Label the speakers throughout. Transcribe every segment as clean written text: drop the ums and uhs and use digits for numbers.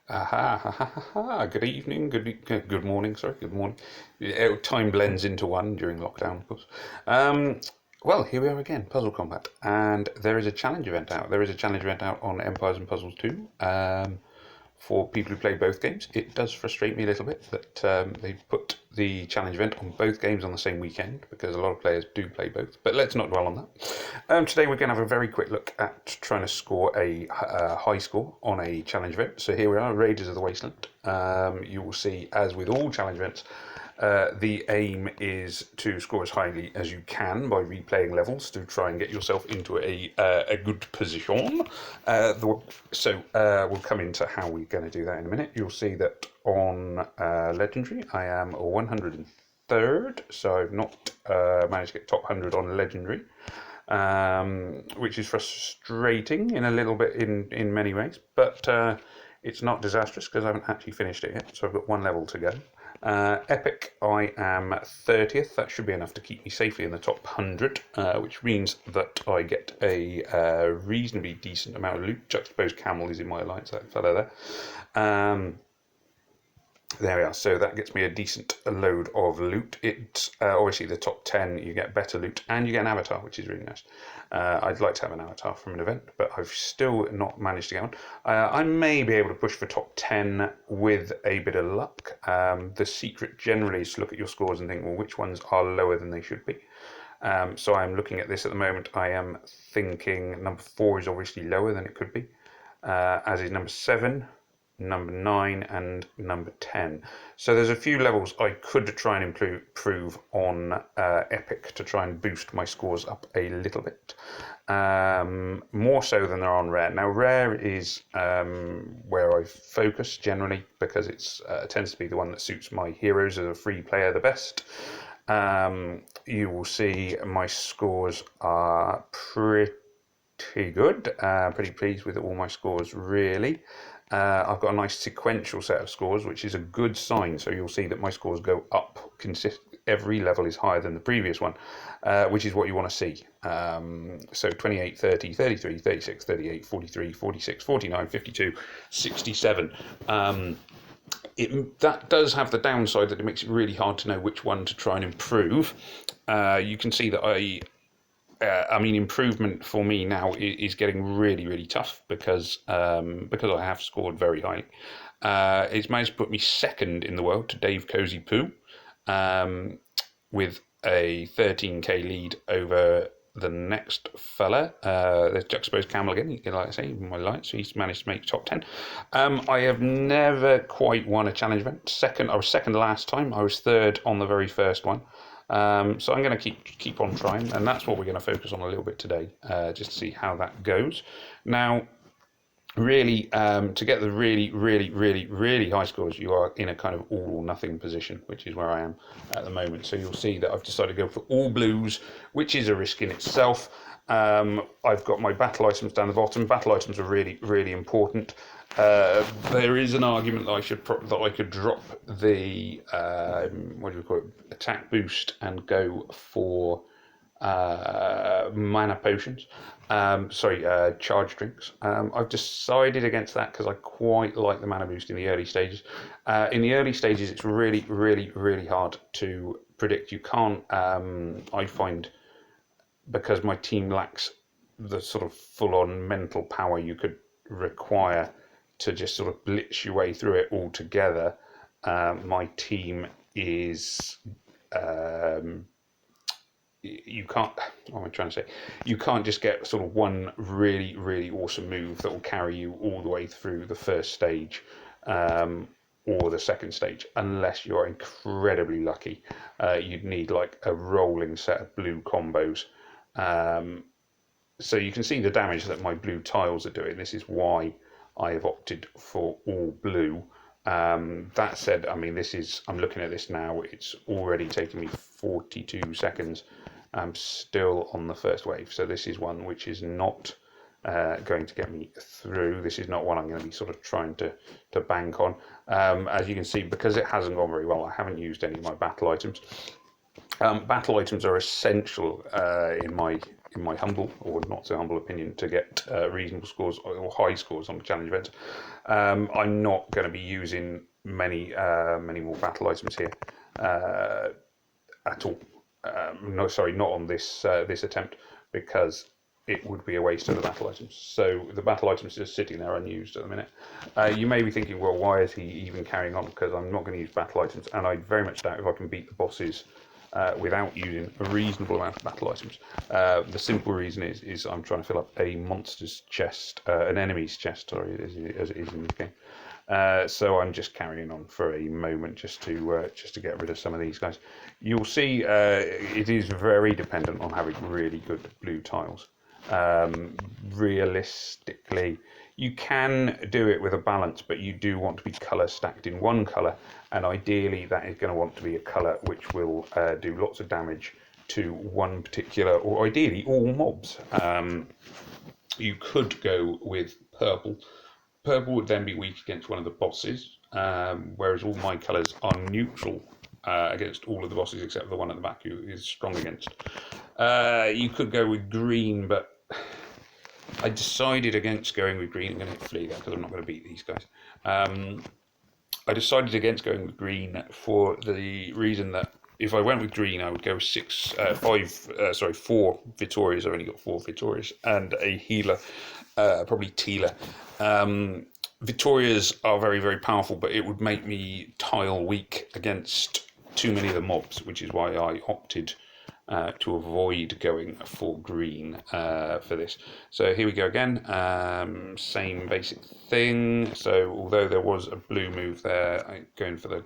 Speaker 1: Aha, ha, ha, ha, ha. Good evening, good morning, sorry, good morning. Time blends into one during lockdown, of course. Um, well, here we are again, Puzzle Combat, and there is a challenge event out. There is a challenge event out on Empires and Puzzles 2. For people who play both games. It does frustrate me a little bit that they put the challenge event on both games on the same weekend because a lot of players do play both. But let's not dwell on that. Today we're going to have a very quick look at trying to score a high score on a challenge event. So here we are, Raiders of the Wasteland. You will see, as with all challenge events, the aim is to score as highly as you can by replaying levels to try and get yourself into a good position. We'll come into how we're going to do that in a minute. You'll see that on Legendary I am 103rd, so I've not managed to get top 100 on Legendary. Which is frustrating in a little bit in many ways, but it's not disastrous because I haven't actually finished it yet, so I've got one level to go. Epic, I am 30th. That should be enough to keep me safely in the top 100, which means that I get a reasonably decent amount of loot. Juxtaposed Camel is in my alliance, that fellow there. There we are. So that gets me a decent load of loot. It's obviously the top 10, you get better loot and you get an avatar, which is really nice. I'd like to have an avatar from an event, but I've still not managed to get one. I may be able to push for top 10 with a bit of luck. The secret generally is to look at your scores and think, well, which ones are lower than they should be. So I'm looking at this at the moment. I am thinking number 4 is obviously lower than it could be, as is number 7. Number 9 and number 10. So there's a few levels I could try and improve on Epic to try and boost my scores up a little bit. More so than there are on Rare. Now Rare is where I focus generally because it tends to be the one that suits my heroes as a free player the best. You will see my scores are pretty good. Pretty pleased with all my scores really. I've got a nice sequential set of scores, which is a good sign. So you'll see that my scores go up. Every level is higher than the previous one, which is what you want to see. So 28, 30, 33, 36, 38, 43, 46, 49, 52, 67. That does have the downside that it makes it really hard to know which one to try and improve. You can see that improvement for me now is getting really, really tough because I have scored very high. It's managed to put me second in the world to Dave Cozy Poo, with a 13k lead over the next fella. There's Juxtaposed Camel again, like I say, in my light, so he's managed to make top 10. I have never quite won a challenge event. I was second last time. I was third on the very first one. So I'm going to keep on trying, and that's what we're going to focus on a little bit today, just to see how that goes. Now, really, to get the really, really, really, really high scores, you are in a kind of all or nothing position, which is where I am at the moment. So you'll see that I've decided to go for all blues, which is a risk in itself. I've got my battle items down the bottom. Battle items are really, really important. There is an argument that I could drop the attack boost and go for mana potions. Charge drinks. I've decided against that because I quite like the mana boost in the early stages. In the early stages, it's really, really, really hard to predict. You can't. I find, because my team lacks the sort of full-on mental power you could require to just sort of blitz your way through it all together. My team is you can't. What am I trying to say? You can't just get sort of one really, really awesome move that will carry you all the way through the first stage, or the second stage, unless you're incredibly lucky. You'd need like a rolling set of blue combos. So you can see the damage that my blue tiles are doing. This is why I have opted for all blue. That said, I'm looking at this now. It's already taken me 42 seconds. I'm still on the first wave. So this is one which is not going to get me through. This is not one I'm going to be sort of trying to bank on. As you can see, because it hasn't gone very well, I haven't used any of my battle items. Battle items are essential in my in my humble or not so humble opinion, to get reasonable scores or high scores on the challenge event. I'm not going to be using many more battle items here at all. No, sorry, not on this this attempt, because it would be a waste of the battle items. So the battle items are just sitting there unused at the minute. You may be thinking, well, why is he even carrying on? Because I'm not going to use battle items, and I very much doubt if I can beat the bosses without using a reasonable amount of battle items. The simple reason is I'm trying to fill up a monster's chest, an enemy's chest, sorry, as it is in this game. So I'm just carrying on for a moment just to get rid of some of these guys. You'll see it is very dependent on having really good blue tiles. Realistically, you can do it with a balance, but you do want to be colour stacked in one colour, and ideally that is going to want to be a colour which will do lots of damage to one particular, or ideally all mobs. You could go with purple. Purple would then be weak against one of the bosses, whereas all my colours are neutral against all of the bosses except the one at the back who is strong against. You could go with green, but I decided against going with green. I'm going to hit flee there because I'm not going to beat these guys. I decided against going with green for the reason that if I went with green, I would go 4 Vittorias. I've only got 4 Vittorias and a healer, probably Tila. Vittorias are very, very powerful, but it would make me tile weak against too many of the mobs, which is why I opted to avoid going for green for this. So here we go again, same basic thing. So although there was a blue move there, I'm going for the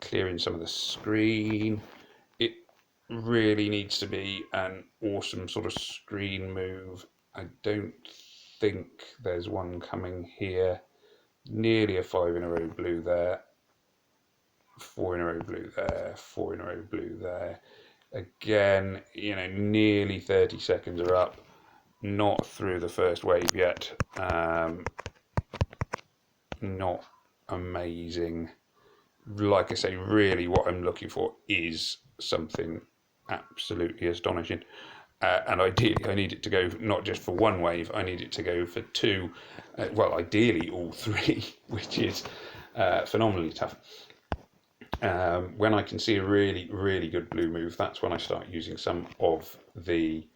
Speaker 1: clearing some of the screen. It really needs to be an awesome sort of screen move. I don't think there's one coming here. Nearly a 5 in a row blue there, 4 in a row blue there, 4 in a row blue there. Again, you know, nearly 30 seconds are up, not through the first wave yet. Not amazing. Like I say, really what I'm looking for is something absolutely astonishing. And ideally I need it to go not just for one wave, I need it to go for 2, well ideally all 3, which is phenomenally tough. When I can see a really, really good blue move, that's when I start using some of the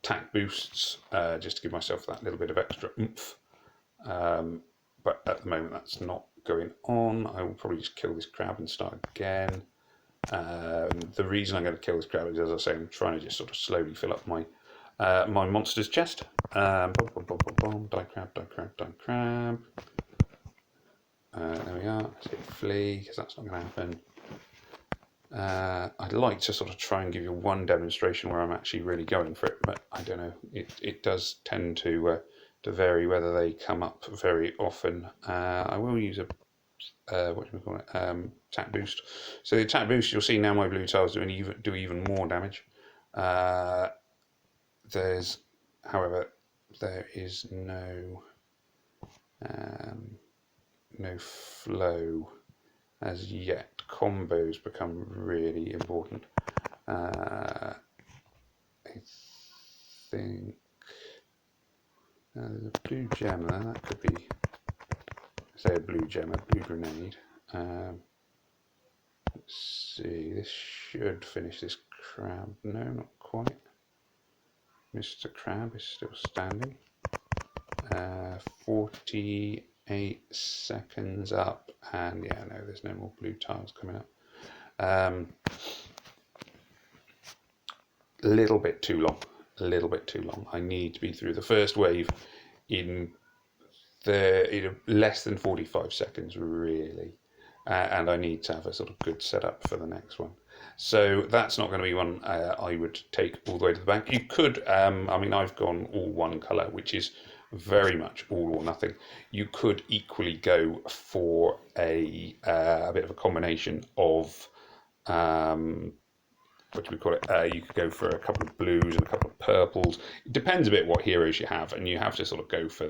Speaker 1: attack boosts, just to give myself that little bit of extra oomph. But at the moment that's not going on. I will probably just kill this crab and start again. The reason I'm going to kill this crab is, as I say, I'm trying to just sort of slowly fill up my my monster's chest. Die crab, die crab, die crab. There we are. Let's hit flee, because that's not going to happen. I'd like to sort of try and give you one demonstration where I'm actually really going for it, but I don't know. It does tend to vary whether they come up very often. I will use a what do we call it? Attack boost. So the attack boost, you'll see now my blue tiles do even more damage. However, there is no flow as yet. Combos become really important. I think there's a blue gem there. That could be, say, a blue gem, a blue grenade. Let's see. This should finish this crab. No, not quite. Mr. Crab is still standing. 48 seconds up, and yeah, no, there's no more blue tiles coming up. A little bit too long. I need to be through the first wave in less than 45 seconds, really, and I need to have a sort of good setup for the next one. So that's not going to be one I would take all the way to the bank. You could, I mean, I've gone all one colour, which is very much all or nothing. You could equally go for a bit of a combination of what do we call it? You could go for a couple of blues and a couple of purples. It depends a bit what heroes you have, and you have to sort of go for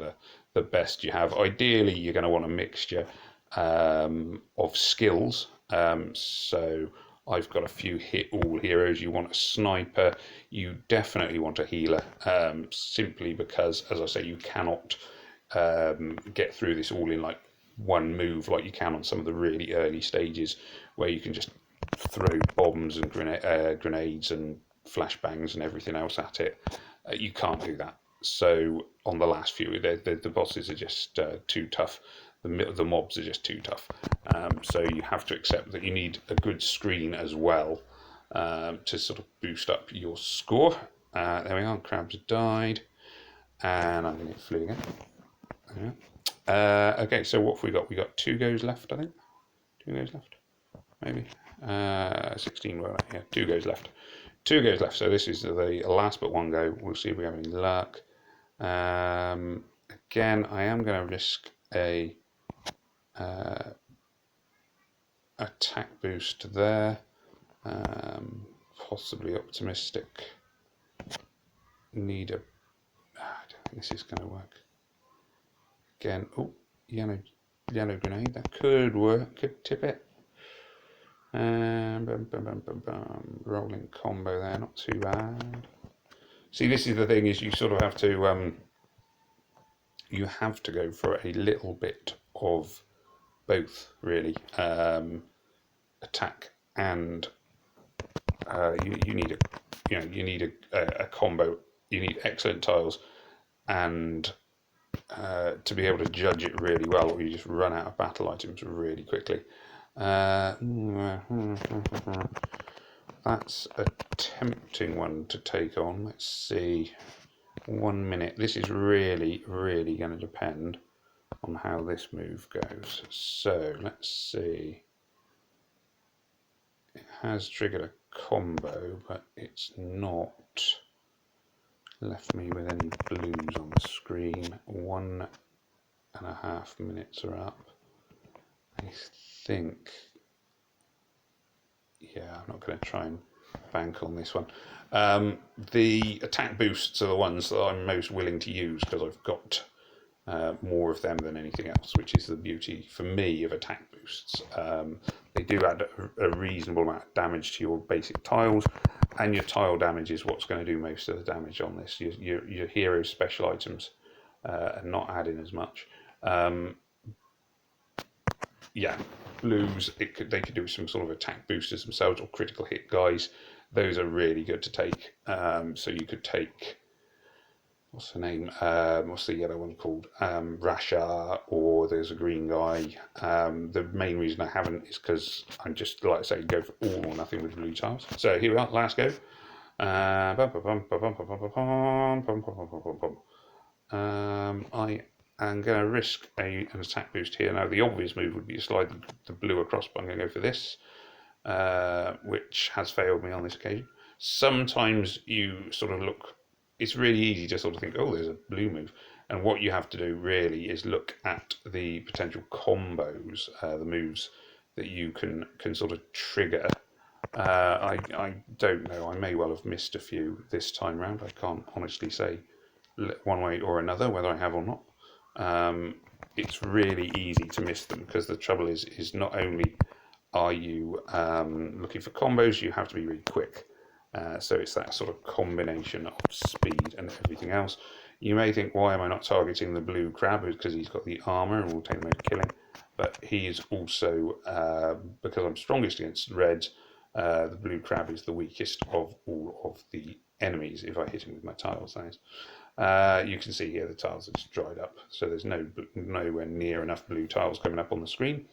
Speaker 1: the best you have. Ideally, you're going to want a mixture of skills. So I've got a few hit all heroes. You want a sniper, you definitely want a healer, simply because, as I say, you cannot get through this all in like one move like you can on some of the really early stages where you can just throw bombs and grenades and flashbangs and everything else at it. You can't do that. So on the last few, the bosses are just too tough. The mobs are just too tough. So you have to accept that you need a good screen as well to sort of boost up your score. There we are. Crabs died, and I'm going to flew again. Okay, so what have we got? We got 2 goes left, I think. 2 goes left, maybe. 16, well, yeah, 2 goes left. 2 goes left, so this is the last but 1 go. We'll see if we have any luck. Again, I am going to risk a attack boost there. Possibly optimistic. Need a... I don't think this is going to work. Again, oh, yellow grenade. That could work. Could tip it. Rolling combo there, not too bad. See, this is the thing: is you sort of have to go for a little bit of both, really. Attack and you need a combo. You need excellent tiles and to be able to judge it really well, or you just run out of battle items really quickly. That's a tempting one to take on. Let's see. 1 minute. This is really, really going to depend on how this move goes. So let's see. It has triggered a combo, but it's not left me with any blues on the screen. 1.5 minutes are up. I think, yeah, I'm not going to try and bank on this one. The attack boosts are the ones that I'm most willing to use because I've got more of them than anything else, which is the beauty for me of attack boosts. They do add a reasonable amount of damage to your basic tiles, and your tile damage is what's going to do most of the damage on this. Your hero special items are not adding as much. Yeah, blues, they could do some sort of attack boosters themselves or critical hit guys. Those are really good to take. So you could take, what's the name? What's the yellow one called? Rasha, or there's a green guy. The main reason I haven't is because I'm just, like I say, go for all or nothing with blue tiles. So here we are, last go. I am going to risk an attack boost here. Now, the obvious move would be to slide the blue across, but I'm going to go for this, which has failed me on this occasion. Sometimes you sort of look, it's really easy to sort of think, oh, there's a blue move. And what you have to do really is look at the potential combos, the moves that you can sort of trigger. I don't know, I may well have missed a few this time round. I can't honestly say one way or another whether I have or not. It's really easy to miss them because the trouble is not only are you looking for combos, you have to be really quick. So it's that sort of combination of speed and everything else. You may think, why am I not targeting the blue crab? It's because he's got the armor and will take most killing. But he is also, because I'm strongest against reds, the blue crab is the weakest of all of the enemies if I hit him with my tiles. That is. You can see here the tiles are just dried up, so there's nowhere near enough blue tiles coming up on the screen.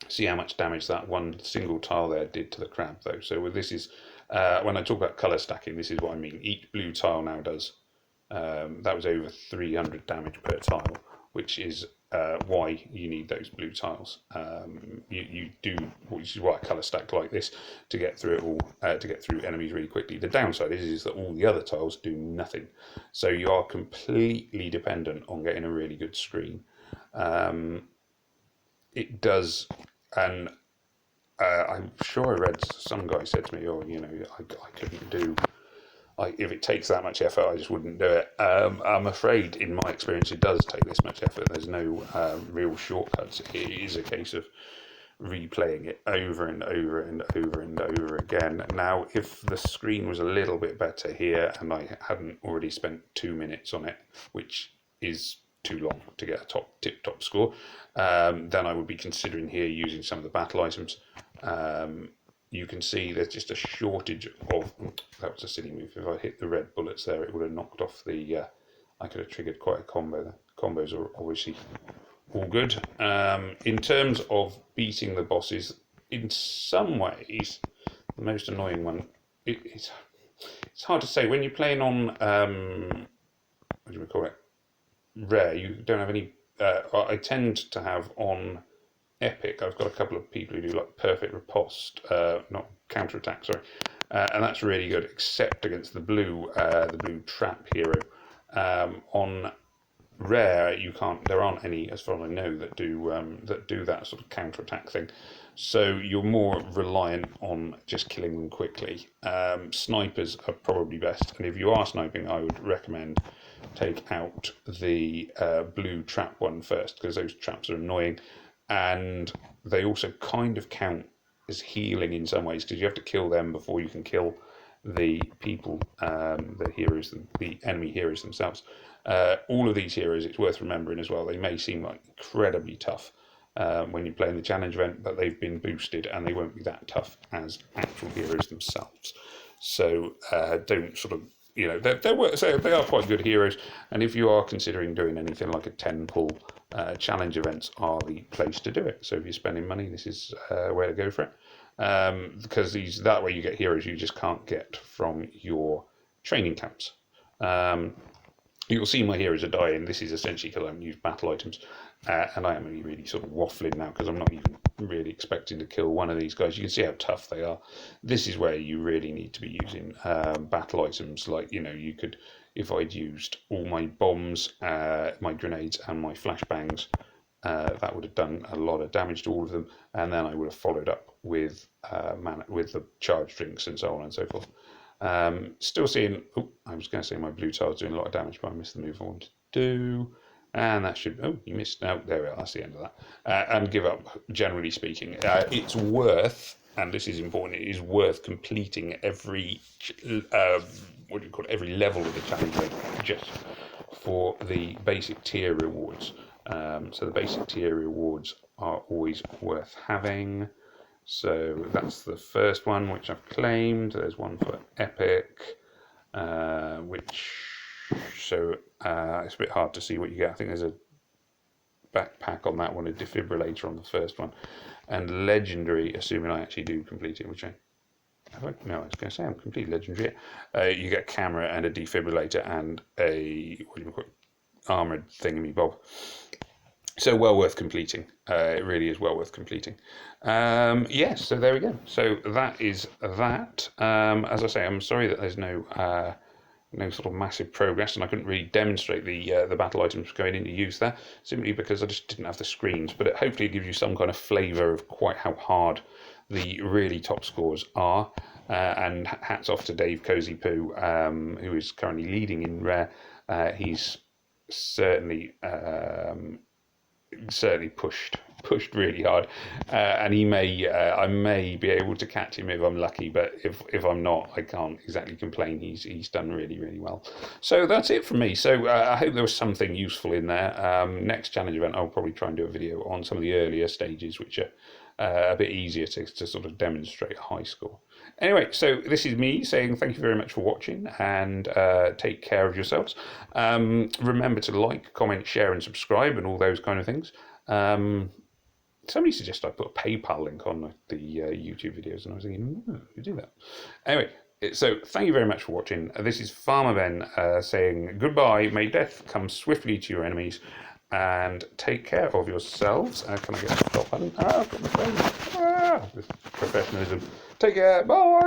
Speaker 1: See how much damage that one single tile there did to the crab, though. So this is, when I talk about colour stacking, this is what I mean. Each blue tile now does, that was over 300 damage per tile, which is why you need those blue tiles. You do, which is why I colour stack like this, to get through it all, to get through enemies really quickly. The downside is that all the other tiles do nothing, so you are completely dependent on getting a really good screen. It does, and I'm sure I read some guy said to me, oh, you know, I couldn't do, if it takes that much effort, I just wouldn't do it. I'm afraid, in my experience, it does take this much effort. There's no real shortcuts. It is a case of replaying it over and over and over and over again. Now, if the screen was a little bit better here and I hadn't already spent 2 minutes on it, which is too long to get a tip-top score, then I would be considering here using some of the battle items. You can see there's just a shortage of... that was a silly move. If I hit the red bullets there, it would have knocked off the... I could have triggered quite a combo there. Combos are obviously all good. In terms of beating the bosses, in some ways, the most annoying one, it's hard to say. When you're playing on, what do we call it, rare, you don't have any... I tend to have on epic, I've got a couple of people who do like perfect riposte, not counterattack, sorry, and that's really good, except against the blue trap hero. On rare, you can't. There aren't any, as far as I know, that do that sort of counterattack thing. So you're more reliant on just killing them quickly. Snipers are probably best, and if you are sniping, I would recommend take out the blue trap one first, because those traps are annoying, and they also kind of count as healing in some ways, because you have to kill them before you can kill the people, the heroes, the enemy heroes themselves. All of these heroes, it's worth remembering as well, they may seem like incredibly tough when you're playing the challenge event, but they've been boosted and they won't be that tough as actual heroes themselves. So don't sort of, you know, they are quite good heroes, and if you are considering doing anything like a 10-pull, challenge events are the place to do it. So if you're spending money, this is where to go for it. Because that way you get heroes you just can't get from your training camps. You'll see my heroes are dying. This is essentially because I haven't used battle items, and I am really sort of waffling now because I'm not even really expecting to kill one of these guys. You can see how tough they are. This is where you really need to be using battle items. Like, you know, you could, if I'd used all my bombs, my grenades and my flashbangs, that would have done a lot of damage to all of them, and then I would have followed up with with the charge drinks and so on and so forth. Still seeing, oh, I was going to say my blue tile's doing a lot of damage, but I missed the move I wanted to do, and that should, oh, you missed, no, there we are, that's the end of that. And give up, generally speaking. It's worth, and this is important, it is worth completing every, what do you call it, every level of the challenge just for the basic tier rewards. So the basic tier rewards are always worth having. So that's the first one, which I've claimed. There's one for epic, it's a bit hard to see what you get. I think there's a backpack on that one, a defibrillator on the first one, and legendary, assuming I actually do complete it, which I was going to say I'm completely legendary. You get a camera and a defibrillator and a, what do you call it, armoured thingamy-bob. So well worth completing. It really is well worth completing. Yes, so there we go. So that is that. As I say, I'm sorry that there's no sort of massive progress, and I couldn't really demonstrate the battle items going into use there, simply because I just didn't have the screens. But hopefully it gives you some kind of flavour of quite how hard the really top scores are. And hats off to Dave Cozy Poo, who is currently leading in rare. He's certainly pushed really hard, and I may be able to catch him if I'm lucky, but if I'm not, I can't exactly complain. He's done really well. So that's it from me. So I hope there was something useful in there. Next challenge event, I'll probably try and do a video on some of the earlier stages, which are a bit easier to sort of demonstrate a high score. Anyway, so this is me saying thank you very much for watching, and take care of yourselves. Remember to like, comment, share and subscribe and all those kind of things. Somebody suggested I put a PayPal link on the YouTube videos, and I was thinking, you do that. Anyway, so thank you very much for watching. This is Farmer Ben saying goodbye. May death come swiftly to your enemies, and take care of yourselves. Can I get the stop button? I've got my phone. This professionalism. Take care. Bye.